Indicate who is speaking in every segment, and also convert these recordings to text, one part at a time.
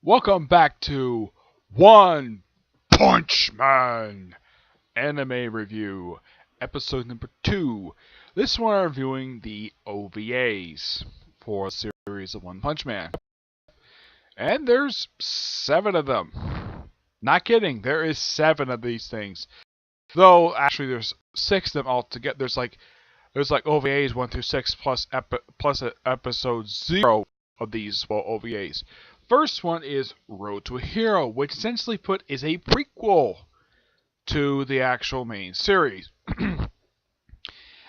Speaker 1: Welcome back to One Punch Man Anime Review, episode number 2. This one I'm reviewing the OVAs for the series of One Punch Man. And there's 7 of them. Not kidding, there is 7 of these things. Though actually there's 6 of them altogether. There's like OVAs 1 through 6 plus episode 0 of these OVAs. First one is Road to a Hero, which essentially is a prequel to the actual main series.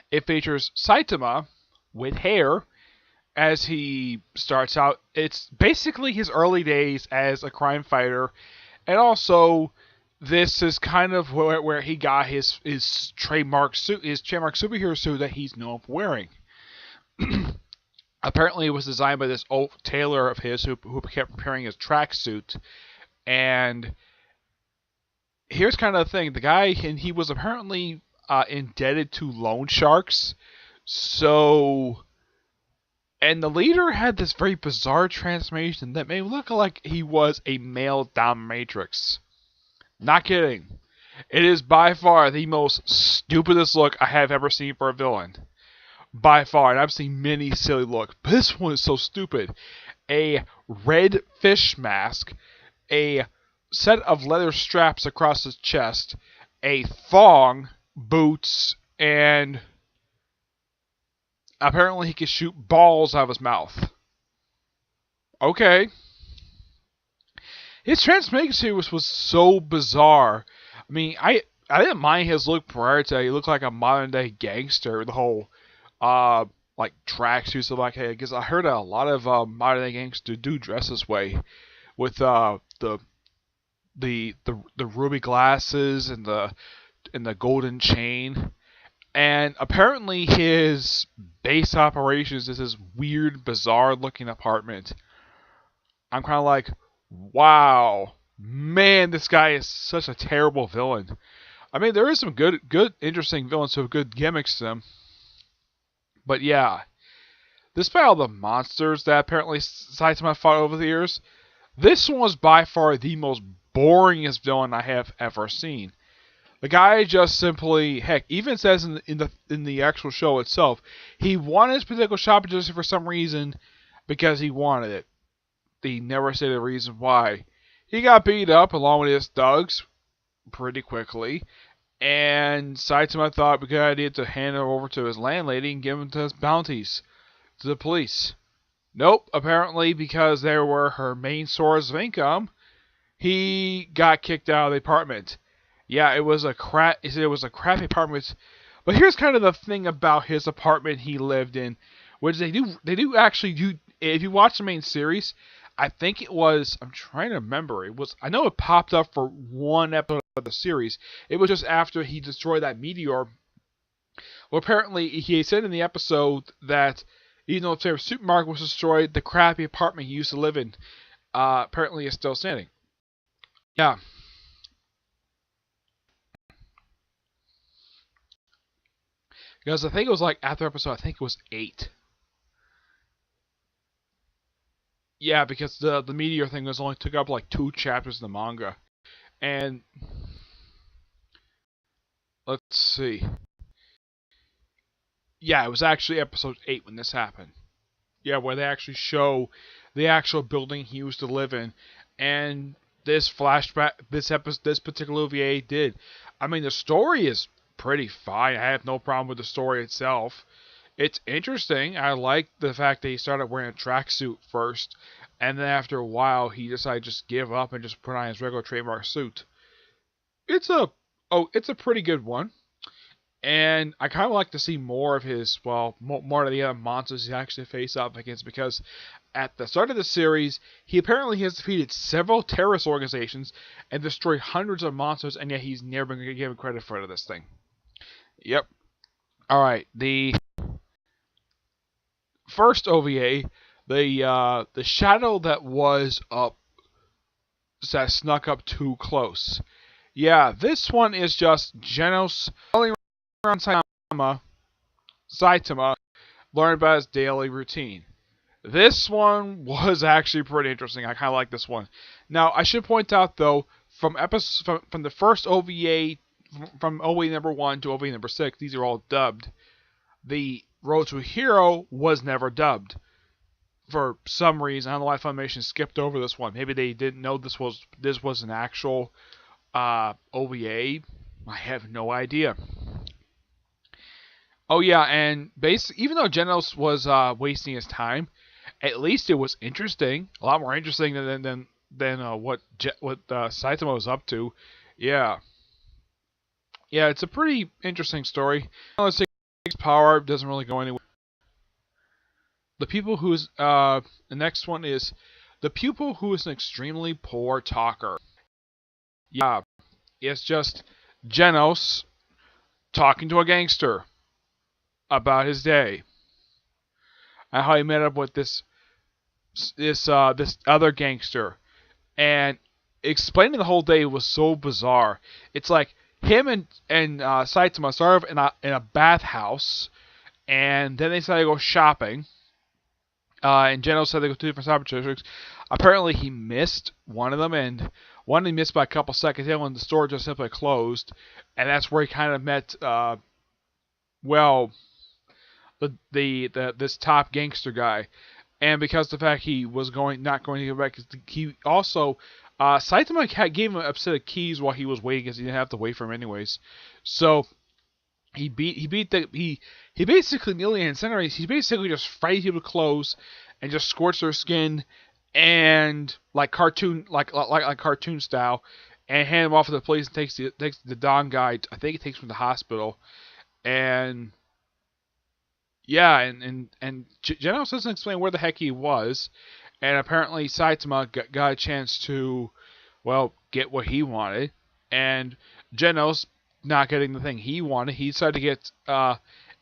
Speaker 1: It features Saitama with hair as he starts out. It's basically his early days as a crime fighter, and also this is kind of where he got his trademark suit, his trademark superhero suit that he's known for wearing. Apparently, it was designed by this old tailor of his who kept preparing his tracksuit. And here's kind of the thing: the guy, and he was apparently indebted to loan sharks. So, and the leader had this very bizarre transformation that made him look like he was a male dominatrix. Not kidding. It is by far the most stupidest look I have ever seen for a villain. By far, and I've seen many silly looks, but this one is so stupid. A red fish mask, a set of leather straps across his chest, a thong, boots, and apparently he can shoot balls out of his mouth. Okay. His transformation was so bizarre. I mean, I didn't mind his look prior to that. He looked like a modern day gangster. The whole like tracksuits of like, hey, because I heard a lot of modern day gangsters do dress this way, with the ruby glasses and the golden chain, and apparently his base operations is this weird, bizarre looking apartment. I'm kind of like, wow, man, this guy is such a terrible villain. I mean, there is some good, interesting villains who have good gimmicks to them. But yeah, despite all the monsters that apparently Saitama fought over the years, this one was by far the most boringest villain I have ever seen. The guy just simply, heck, even says in the actual show itself, he wanted his particular shop just for some reason because he wanted it. He never said a reason why. He got beat up along with his thugs pretty quickly. And Saitama thought it would be a good idea to hand him over to his landlady and give him to his bounties to the police. Nope, apparently because they were her main source of income, he got kicked out of the apartment. Yeah, it was a crappy apartment. But here's kind of the thing about his apartment he lived in, which they do actually do. If you watch the main series, I think it was, I'm trying to remember, I know it popped up for one episode of the series. It was just after he destroyed that meteor. Well, apparently he said in the episode that even though the supermarket was destroyed, the crappy apartment he used to live in apparently is still standing. Yeah. Because I think it was like after episode, I think it was 8. Yeah, because the meteor thing only took up like 2 chapters in the manga. And let's see. Yeah, it was actually episode 8 when this happened. Yeah, where they actually show the actual building he used to live in, and this flashback, this particular OVA did. I mean, the story is pretty fine. I have no problem with the story itself. It's interesting. I like the fact that he started wearing a tracksuit first, and then after a while, he decided to just give up and just put on his regular trademark suit. It's a pretty good one. And I kind of like to see more of his, more of the other monsters he actually face up against, because at the start of the series, he apparently has defeated several terrorist organizations and destroyed hundreds of monsters, and yet he's never been given credit for this thing. Yep. Alright, the first OVA, the shadow that was up, that snuck up too close. Yeah, this one is just Genos around Saitama learned about his daily routine. This one was actually pretty interesting. I kind of like this one. Now, I should point out though, from the first OVA, from OVA number 1 to OVA number 6, these are all dubbed. The Road to Hero was never dubbed for some reason. I don't know why Funimation skipped over this one. Maybe they didn't know this was an actual OVA. I have no idea. Oh yeah, and even though Genos was wasting his time, at least it was interesting. A lot more interesting than what Saitama was up to. Yeah, yeah, it's a pretty interesting story. Let's say his power doesn't really go anywhere. The next one is the pupil who is an extremely poor talker. Yeah, it's just Genos talking to a gangster about his day and how he met up with this other gangster, and explaining the whole day was so bizarre. It's like him and Saitama started in a bathhouse, and then they decided to go shopping. And Genos said they go to different cyber districts. Apparently, he missed one of them, and one he missed by a couple seconds. The other one, the store just simply closed, and that's where he kind of met, this top gangster guy. And because of the fact he was not going to get back, he also Saitama gave him a set of keys while he was waiting, because he didn't have to wait for him anyways. So he basically nearly incinerates. He basically just fried people to clothes and just scorched their skin, and like cartoon style, and hand him off to the police, and takes the Don guy. I think he takes him to the hospital, and yeah, and Genos doesn't explain where the heck he was, and apparently Saitama got a chance to, well, get what he wanted, and Genos not getting the thing he wanted, he decided to get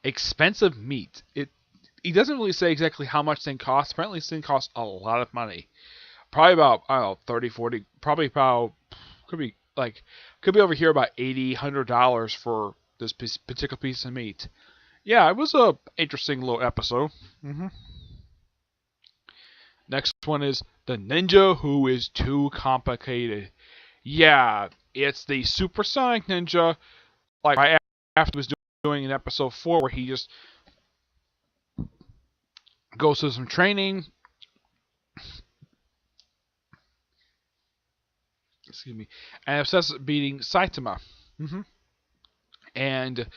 Speaker 1: expensive meat. He doesn't really say exactly how much thing costs. Apparently this thing costs a lot of money. Probably about, I don't know, 30, 40, probably about, could be over here about $80, $100 for this particular piece of meat. Yeah, it was a interesting little episode. Next one is the ninja who is too complicated. Yeah, it's the supersonic ninja, like right after he was doing in episode 4, where he just goes through some training. Excuse me. And obsesses beating Saitama. And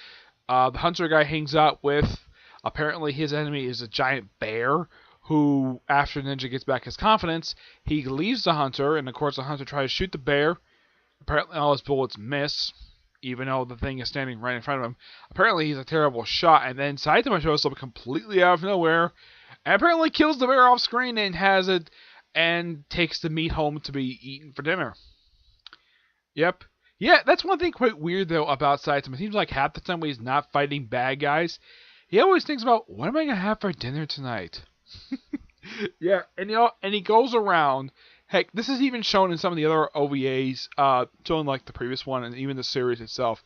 Speaker 1: the hunter guy hangs out with, apparently his enemy is a giant bear, who, after Ninja gets back his confidence, he leaves the hunter, and of course the hunter tries to shoot the bear. Apparently all his bullets miss, even though the thing is standing right in front of him. Apparently he's a terrible shot, and then Saitama shows up completely out of nowhere, and apparently kills the bear off screen and takes the meat home to be eaten for dinner. Yep. Yeah, that's one thing quite weird though about Saitama. It seems like half the time when he's not fighting bad guys, he always thinks about, what am I gonna have for dinner tonight? Yeah, and he goes around. Heck, this is even shown in some of the other OVAs, showing like the previous one and even the series itself.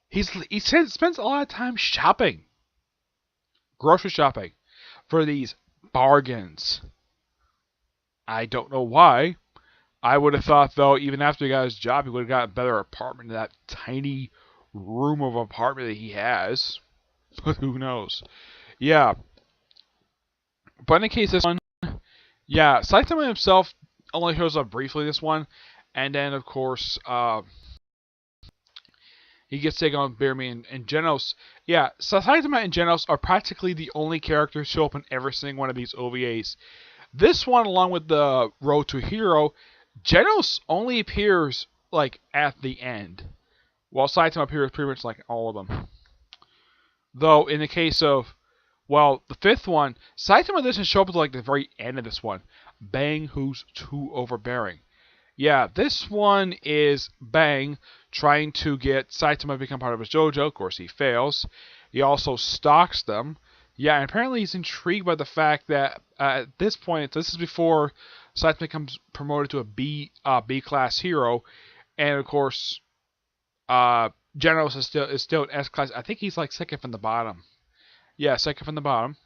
Speaker 1: He spends a lot of time shopping, grocery shopping, for these bargains. I don't know why. I would have thought, though, even after he got his job, he would have got a better apartment than that tiny room of apartment that he has. But who knows? Yeah. But in the case of this one, yeah, Saitama himself only shows up briefly this one, and then, of course, he gets taken on Bearman and Genos. Yeah, Saitama and Genos are practically the only characters who show up in every single one of these OVAs. This one, along with the Road to Hero, Genos only appears like at the end, while Saitama appears pretty much like all of them. Though in the case of, well, the fifth one, Saitama doesn't show up until like the very end of this one. Bang, who's too overbearing. Yeah, this one is Bang trying to get Saitama to become part of his dojo. Of course, he fails. He also stalks them. Yeah, and apparently he's intrigued by the fact that at this point, this is before Saitama becomes promoted to a B class hero, and of course, Genos is still an S class. I think he's like second from the bottom. Yeah, second from the bottom.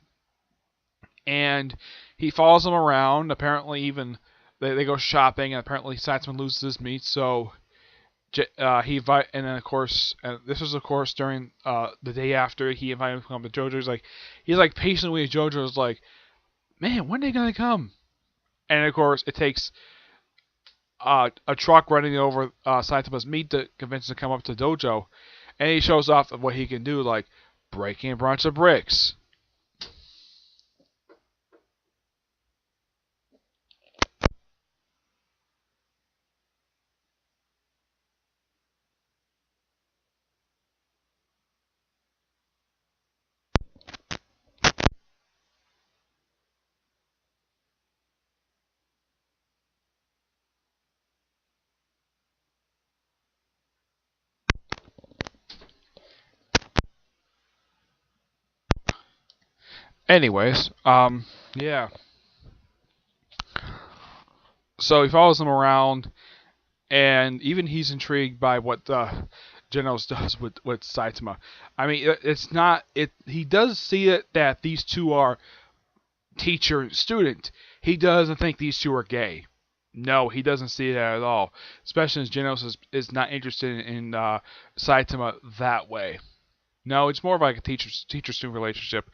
Speaker 1: and he follows them around. Apparently, even they go shopping, and apparently Saitama loses his meat, so and then of course, this was of course during the day after he invited him to come to JoJo. He's like patiently waiting. JoJo's like, man, when are they gonna come? And of course, it takes a truck running over Saitama's meat to convince him to come up to dojo, and he shows off what he can do, like breaking a bunch of bricks. Anyways, yeah. So he follows him around, and even he's intrigued by what Genos does with Saitama. I mean, it's not it. He does see it that these two are teacher and student. He doesn't think these two are gay. No, he doesn't see that at all. Especially as Genos is not interested in Saitama that way. No, it's more of like a teacher student relationship.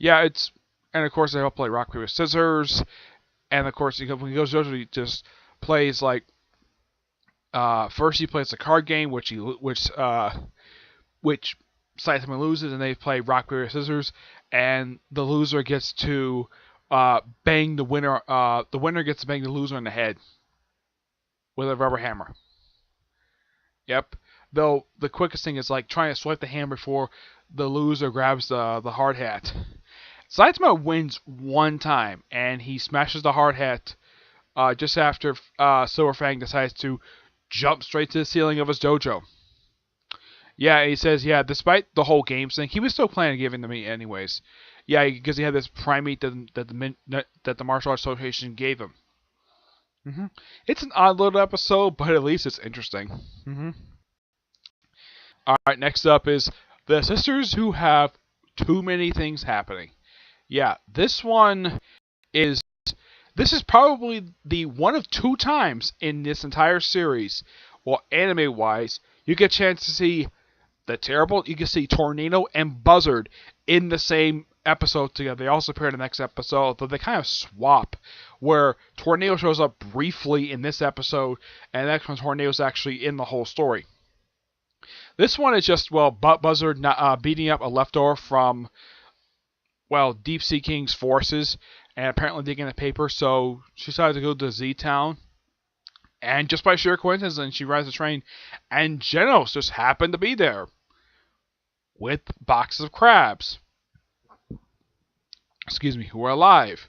Speaker 1: Yeah, it's and of course they all play rock paper scissors, and of course when he goes to he just plays like first he plays a card game which Saitama loses, and they play rock paper scissors, and the loser gets to bang the winner. The winner gets to bang the loser in the head with a rubber hammer. Yep. Though the quickest thing is like trying to swipe the hammer before the loser grabs the hard hat. Saitama wins one time, and he smashes the hard hat just after Silver Fang decides to jump straight to the ceiling of his dojo. Yeah, he says, yeah, despite the whole game thing, he was still planning to give in to me anyways. Yeah, because he had this primate that the Martial Arts Association gave him. It's an odd little episode, but at least it's interesting. Alright, next up is the sisters who have too many things happening. Yeah, this is probably the one of two times in this entire series, well, anime-wise, you get a chance to see you can see Tornado and Buzzard in the same episode together. They also appear in the next episode, though they kind of swap, where Tornado shows up briefly in this episode, and the next one Tornado's actually in the whole story. This one is just, well, Buzzard beating up a leftover from, well, Deep Sea King's forces, and apparently digging the paper, so she decided to go to Z-Town. And just by sheer coincidence, she rides the train, and Genos just happened to be there with boxes of crabs. Excuse me, who are alive.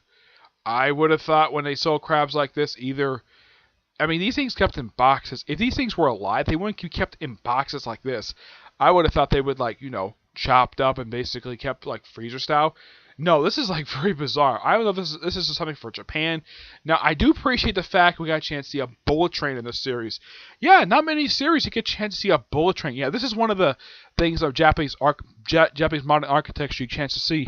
Speaker 1: I would have thought when they sold crabs like this, these things kept in boxes. If these things were alive, they wouldn't be kept in boxes like this. I would have thought they would, chopped up and basically kept, freezer style. No, this is, very bizarre. I don't know if this is something for Japan. Now, I do appreciate the fact we got a chance to see a bullet train in this series. Yeah, not many series you get a chance to see a bullet train. Yeah, this is one of the things of Japanese modern architecture you get a chance to see.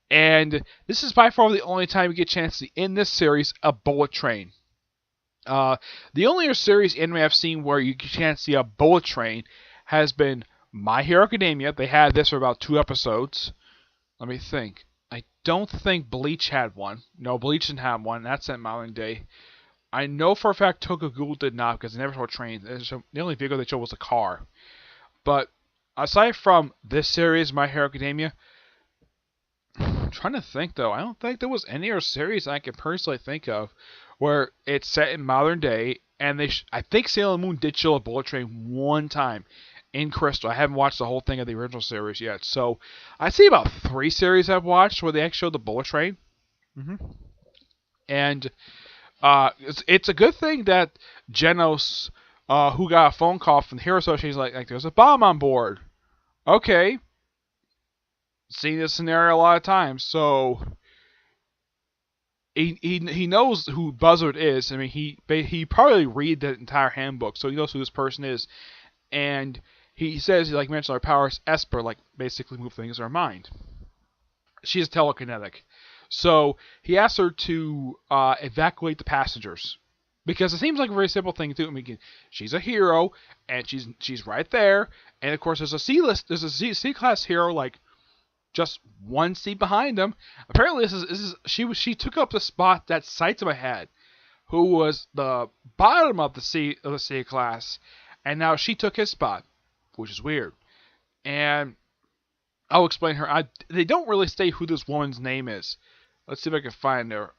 Speaker 1: And this is by far the only time you get a chance to see in this series a bullet train. The only series anime I've seen where you get a chance to see a bullet train has been My Hero Academia. They had this for about 2 episodes. Let me think. I don't think Bleach had one. No, Bleach didn't have one. That's in modern day. I know for a fact Tokyo did not because they never showed trains. The only vehicle they showed was a car. But aside from this series, My Hero Academia, I'm trying to think though. I don't think there was any other series I can personally think of where it's set in modern day. And I think Sailor Moon did show a bullet train one time in Crystal. I haven't watched the whole thing of the original series yet. So I see about 3 series I've watched where they actually showed the bullet train. And it's a good thing that Genos, who got a phone call from the Hero Association, is like there's a bomb on board. Okay. Seen this scenario a lot of times, so he knows who Buzzard is. I mean, he probably read the entire handbook, so he knows who this person is. And he says, mentioned our powers, Esper, basically move things in our mind. She's telekinetic. So he asks her to evacuate the passengers because it seems like a very simple thing to do. I mean, she's a hero and she's right there, and of course there's a C class hero like just one seat behind him. Apparently, she took up the spot that Saitama had, who was the bottom of the C class, and now she took his spot, which is weird. And I'll explain her. They don't really state who this woman's name is. Let's see if I can find her.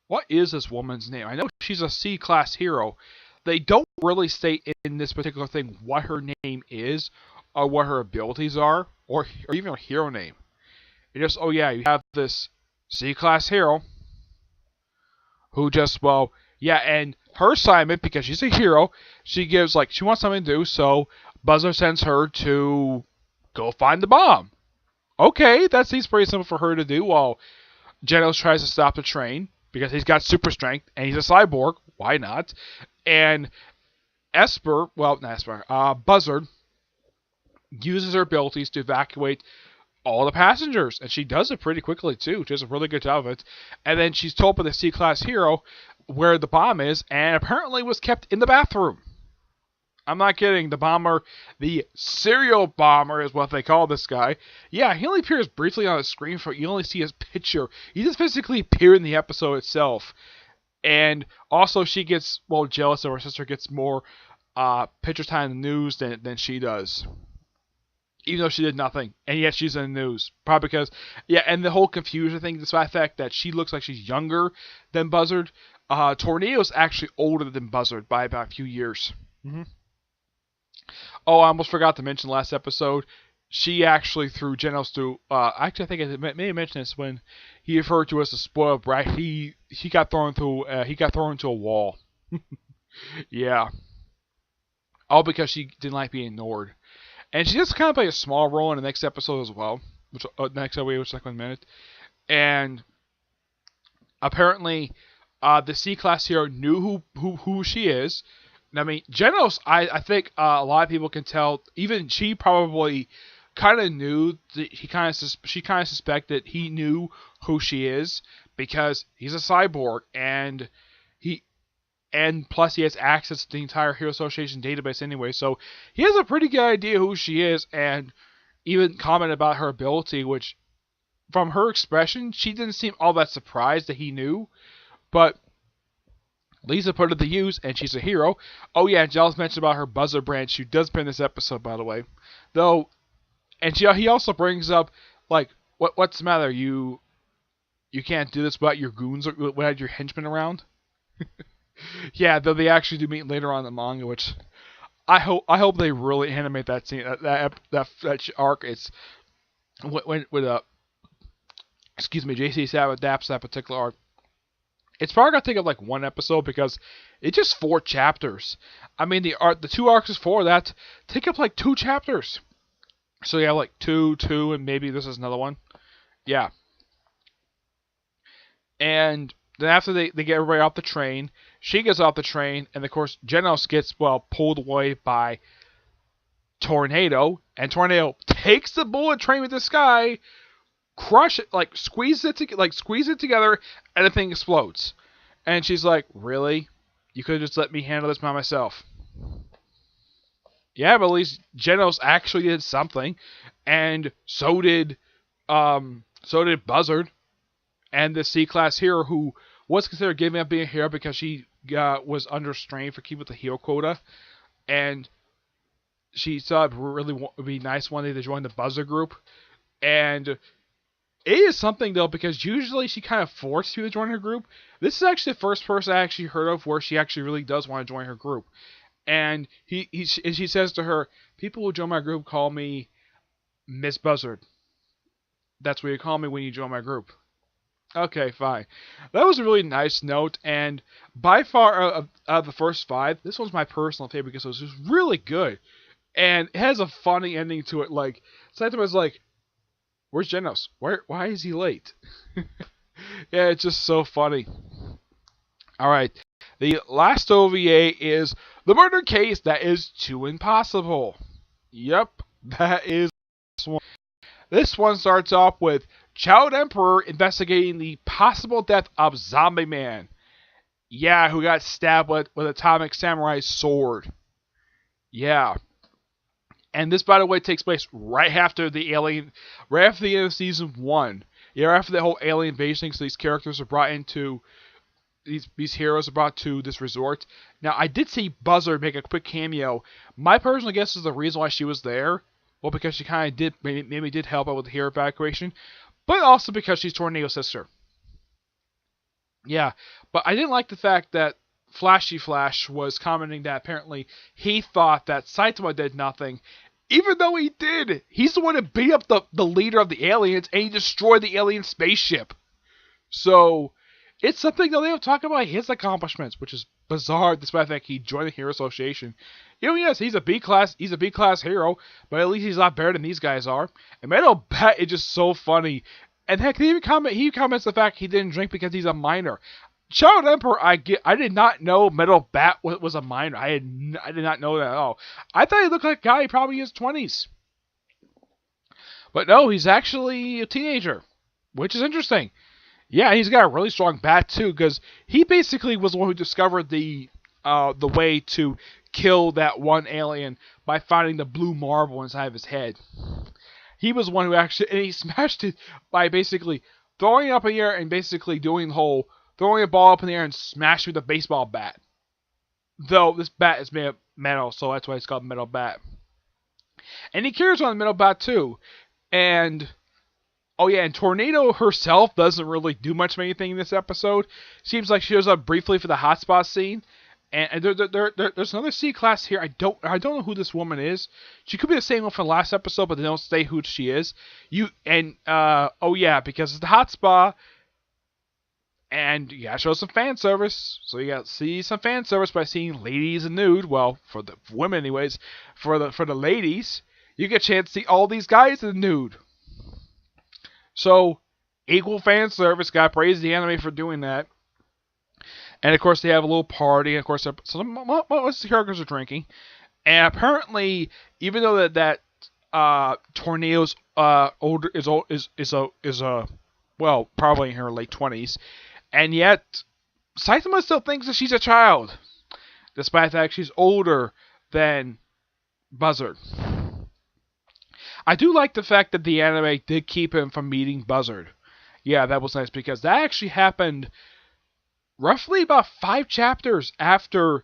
Speaker 1: What is this woman's name? I know she's a C class hero. They don't really state in this particular thing what her name is, or what her abilities are, or even a hero name. It just, oh yeah, you have this C class hero who just, well, yeah, and her assignment, because she's a hero, she wants something to do, so Buzzer sends her to go find the bomb. Okay, that seems pretty simple for her to do, while Genos tries to stop the train, because he's got super strength, and he's a cyborg, why not? And Buzzard uses her abilities to evacuate all the passengers, and she does it pretty quickly too. She does a really good job of it. And then she's told by the C-class hero where the bomb is, and apparently was kept in the bathroom. I'm not kidding. The bomber, the serial bomber is what they call this guy. Yeah, he only appears briefly on the screen, you only see his picture. He just physically appeared in the episode itself. And also she gets, jealous of her sister gets more picture time in the news than she does. Even though she did nothing, and yet she's in the news. Probably because, and the whole confusion thing, despite the fact that she looks like she's younger than Buzzard, Tornado's actually older than Buzzard by about a few years. Mm-hmm. Oh, I almost forgot to mention last episode, she actually threw Genos through, actually I think I may have mentioned this when he referred to us as spoiled brat. He got thrown into a wall. Yeah. All because she didn't like being ignored. And she does kind of play a small role in the next episode as well, which is like 1 minute. And apparently, the C-class hero knew who she is. And I mean, Genos, I think a lot of people can tell. Even she probably kind of knew that she kind of suspected he knew who she is because he's a cyborg and plus he has access to the entire Hero Association database anyway, so he has a pretty good idea who she is, and even commented about her ability, which, from her expression, she didn't seem all that surprised that he knew, but Lisa put it to use, and she's a hero. Oh yeah, Giles mentioned about her Buzzer branch, who does appear in this episode, by the way. Though, and he also brings up, like, what's the matter, you can't do this without your goons, without your henchmen around? Yeah, though they actually do meet later on in the manga, which I hope they really animate that scene, that arc. It's when JC Sapp adapts that particular arc. It's probably gonna take up like one episode because it's just 4 chapters. I mean, the 2 arcs is 4. That take up like 2 chapters. So yeah, like 2, and maybe this is another one. Yeah. And then after they get everybody off the train, she gets off the train, and of course Genos gets pulled away by Tornado, and Tornado takes the bullet train with the sky, crush it, squeeze it together, and the thing explodes. And she's like, "Really? You could have just let me handle this by myself." Yeah, but at least Genos actually did something, and so did Buzzard. And the C-class hero, who was considered giving up being a hero because she was under strain for keeping the hero quota, and she thought it would be nice one day to join the Buzzer group. And it is something, though, because usually she kind of forced you to join her group. This is actually the first person I actually heard of where she actually really does want to join her group. And she says to her, "People who join my group call me Miss Buzzard. That's what you call me when you join my group." Okay, fine. That was a really nice note, and by far out of the first 5, this one's my personal favorite because it was just really good. And it has a funny ending to it. Like, Saitama's like, "Where's Genos? Why is he late?" Yeah, it's just so funny. Alright, the last OVA is The Murder Case That Is Too Impossible. Yep, that is this one. This one starts off with Child Emperor investigating the possible death of Zombie Man. Yeah, who got stabbed with Atomic Samurai's sword. Yeah. And this, by the way, takes place right after the end of season 1. Yeah, after the whole alien invasion, so these characters are brought into, these heroes are brought to this resort. Now, I did see Buzzard make a quick cameo. My personal guess is the reason why she was there, well, because she kind of did, maybe did help out with the hero evacuation, but also because she's Tornado's sister. Yeah, but I didn't like the fact that Flashy Flash was commenting that apparently he thought that Saitama did nothing, even though he did. He's the one that beat up the leader of the aliens, and he destroyed the alien spaceship. So, it's something that they don't talk about his accomplishments, which is bizarre, despite the fact he joined the Hero Association. You know, yes, he's a B-class hero, but at least he's a lot better than these guys are. And Metal Bat is just so funny. And heck, he comments the fact he didn't drink because he's a minor. Child Emperor, I did not know Metal Bat was a minor. I did not know that at all. I thought he looked like a guy probably in his 20s. But no, he's actually a teenager, which is interesting. Yeah, he's got a really strong bat too, because he basically was the one who discovered the way to kill that one alien by finding the blue marble inside of his head. He was the one who actually, and he smashed it by basically throwing it up in the air and basically doing the whole throwing a ball up in the air and smashing with a baseball bat. Though this bat is made of metal, so that's why it's called Metal Bat. And he carries on the Metal Bat too. And oh yeah, and Tornado herself doesn't really do much of anything in this episode. Seems like she shows up briefly for the hotspot scene. And there's another C-class here. I don't know who this woman is. She could be the same one from the last episode, but they don't say who she is. Oh yeah, because it's the hot spa. And you gotta show some fan service. So you gotta see some fan service by seeing ladies in nude. Well, for the women anyways. For the ladies, you get a chance to see all these guys in nude. So, equal fan service. Gotta praise the anime for doing that. And of course, they have a little party. And of course, most of the characters are drinking. And apparently, even though that Tornado's older is well, probably in her late 20s, and yet Saitama still thinks that she's a child, despite the fact she's older than Buzzard. I do like the fact that the anime did keep him from meeting Buzzard. Yeah, that was nice, because that actually happened roughly about 5 chapters after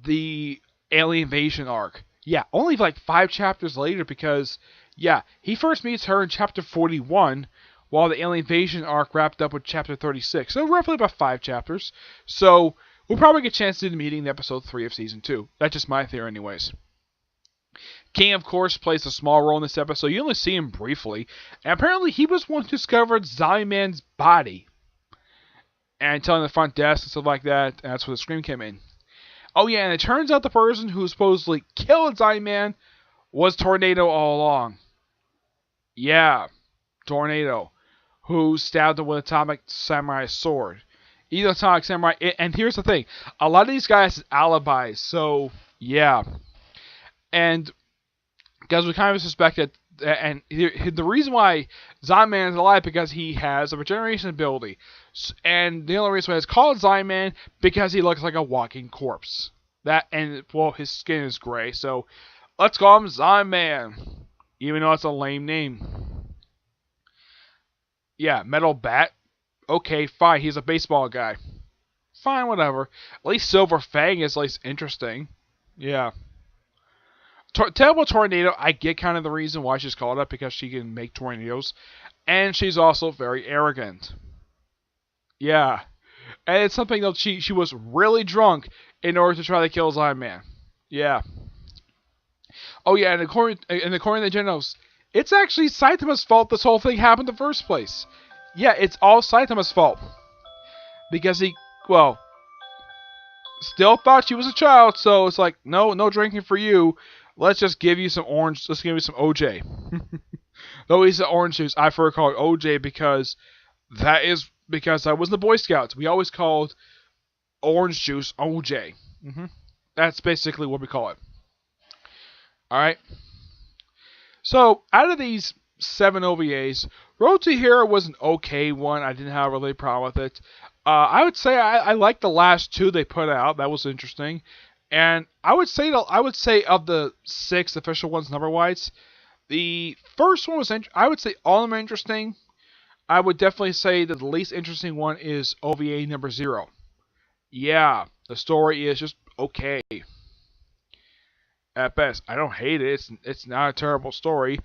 Speaker 1: the alien invasion arc. Yeah, only like 5 chapters later, because, yeah, he first meets her in chapter 41, while the alien invasion arc wrapped up with chapter 36. So roughly about 5 chapters. So we'll probably get a chance to do the meeting in episode 3 of season 2. That's just my theory anyways. King, of course, plays a small role in this episode. You only see him briefly. And apparently he was one who discovered Zombie Man's body. And telling the front desk and stuff like that. And that's where the scream came in. Oh yeah, and it turns out the person who supposedly killed Zombie Man was Tornado all along. Yeah, Tornado, who stabbed him with Atomic Samurai's sword. Either Atomic Samurai, and here's the thing, a lot of these guys have alibis, so yeah. And because we kind of suspected, and the reason why Zombie Man is alive because he has a regeneration ability, and the only reason why it's called Zombie Man because he looks like a walking corpse. That, and well, his skin is gray, so let's call him Zombie Man, even though it's a lame name. Yeah, Metal Bat. Okay, fine, he's a baseball guy. Fine, whatever. At least Silver Fang is at least interesting. Yeah. Terrible Tornado, I get kind of the reason why she's called up, because she can make tornadoes. And she's also very arrogant. Yeah. And it's something that she was really drunk in order to try to kill Zombie Man. Yeah. Oh yeah, and according to the Genos, it's actually Saitama's fault this whole thing happened in the first place. Yeah, it's all Saitama's fault. Because he, well, still thought she was a child, so it's like, no drinking for you. Let's just give you some orange, let's give you some OJ. Though he's the orange juice, I prefer to call it OJ because I was in the Boy Scouts. We always called orange juice OJ. That's basically what we call it. Alright. So, out of these 7 OVAs, Road to Hero was an okay one. I didn't have a really problem with it. I would say I liked the last two they put out. That was interesting. And I would say of the 6 official ones number wise, the first one was I would say all of them are interesting. I would definitely say that the least interesting one is OVA number 0. Yeah, the story is just okay at best. I don't hate it. It's not a terrible story.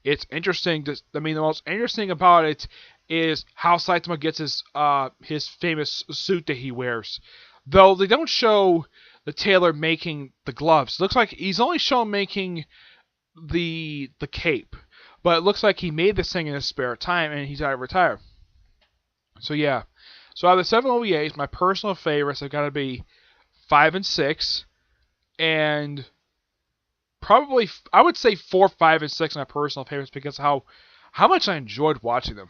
Speaker 1: It's interesting. The most interesting about it is how Saitama gets his famous suit that he wears. Though they don't show the tailor making the gloves. It looks like he's only shown making the cape, but it looks like he made this thing in his spare time and he's out of retire. So yeah. So out of the 7 OVAs, my personal favorites have got to be 5 and 6, and probably I would say 4, 5, and 6 are my personal favorites because of how much I enjoyed watching them.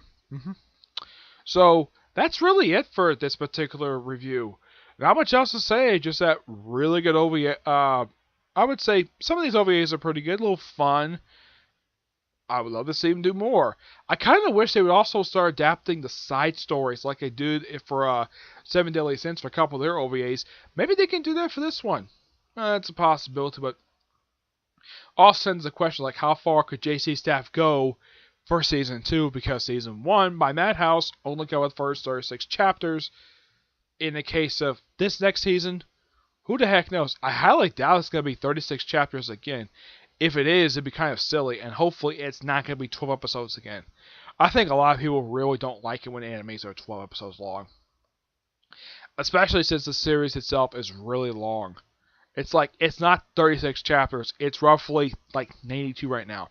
Speaker 1: So that's really it for this particular review. Not much else to say, just that really good OVA. I would say some of these OVAs are pretty good, a little fun. I would love to see them do more. I kind of wish they would also start adapting the side stories like they did for 7 Deadly Sins for a couple of their OVAs. Maybe they can do that for this one. It's a possibility, but also sends a question like how far could JC Staff go for Season 2, because Season 1 by Madhouse only got the first 36 chapters. In the case of this next season, who the heck knows? I highly doubt it's going to be 36 chapters again. If it is, it'd be kind of silly, and hopefully it's not going to be 12 episodes again. I think a lot of people really don't like it when animes are 12 episodes long. Especially since the series itself is really long. It's not 36 chapters, it's roughly like 92 right now.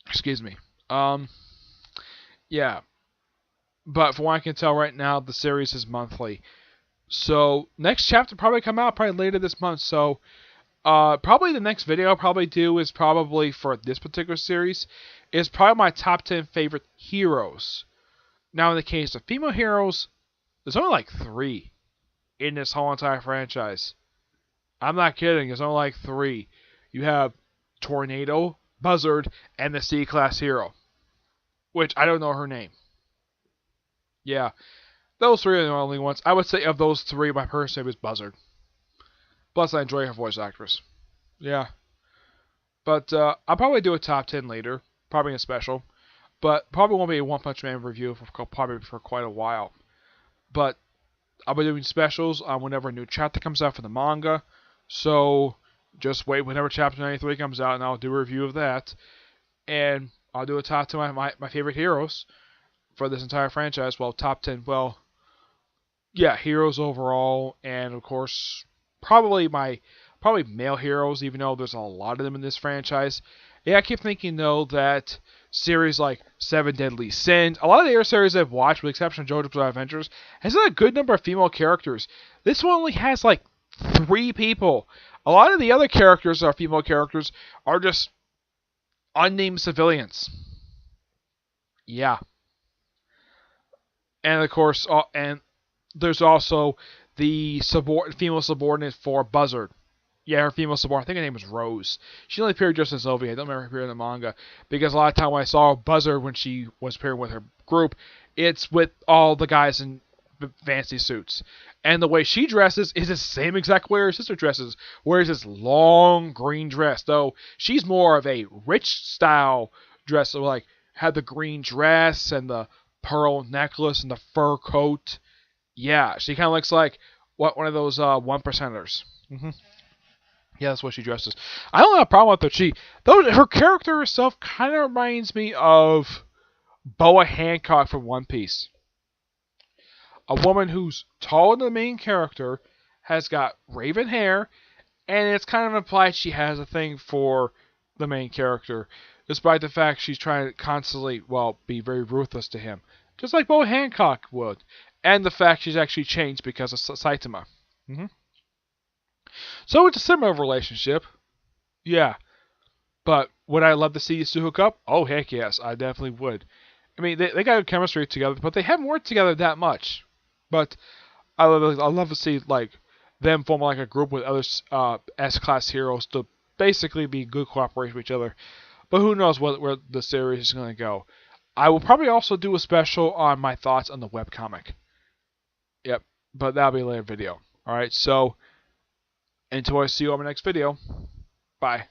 Speaker 1: Excuse me. Yeah. But from what I can tell right now, the series is monthly. So, next chapter probably come out probably later this month. So, probably the next video I'll probably do is probably for this particular series is probably my top 10 favorite heroes. Now, in the case of female heroes, there's only like 3 in this whole entire franchise. I'm not kidding. There's only like 3. You have Tornado, Buzzard, and the C-Class hero, which I don't know her name. Yeah, those 3 are the only ones. I would say of those 3, my personal favorite is Buzzard. Plus, I enjoy her voice actress. Yeah. But I'll probably do a top 10 later. Probably a special. But probably won't be a One Punch Man review for quite a while. But I'll be doing specials on whenever a new chapter comes out for the manga. So just wait whenever chapter 93 comes out and I'll do a review of that. And I'll do a top 10 of my favorite heroes for this entire franchise. Well, top 10, well, yeah, heroes overall. And of course, probably male heroes, even though there's a lot of them in this franchise. Yeah, I keep thinking though that series like 7 Deadly Sins, a lot of the other series I've watched, with the exception of JoJo's Bizarre Adventures, has a good number of female characters. This one only has like 3 people. A lot of the other characters, female characters, are just unnamed civilians. Yeah. And of course, and there's also the female subordinate for Buzzard. Yeah, her female subordinate, I think her name was Rose. She only appeared just as OVA. I don't remember her appearing in the manga. Because a lot of time when I saw Buzzard when she was appearing with her group, it's with all the guys in fancy suits. And the way she dresses is the same exact way her sister dresses. Wears this long green dress. Though she's more of a rich style dress. So like, had the green dress and the pearl necklace and the fur coat. Yeah, she kind of looks like one of those 1%ers. Yeah, that's what she dresses. I don't have a problem with her. Her character herself kind of reminds me of Boa Hancock from One Piece. A woman who's taller than the main character, has got raven hair, and it's kind of implied she has a thing for the main character, despite the fact she's trying to constantly, be very ruthless to him. Just like Boa Hancock would. And the fact she's actually changed because of Saitama. So it's a similar relationship. Yeah. But would I love to see these 2 hook up? Oh, heck yes. I definitely would. I mean, they got good chemistry together, but they haven't worked together that much. But I love to see them form a group with other S-class heroes to basically be good cooperation with each other. But who knows where the series is going to go. I will probably also do a special on my thoughts on the webcomic. Yep, but that'll be a later video. Alright, so until I see you on my next video, bye.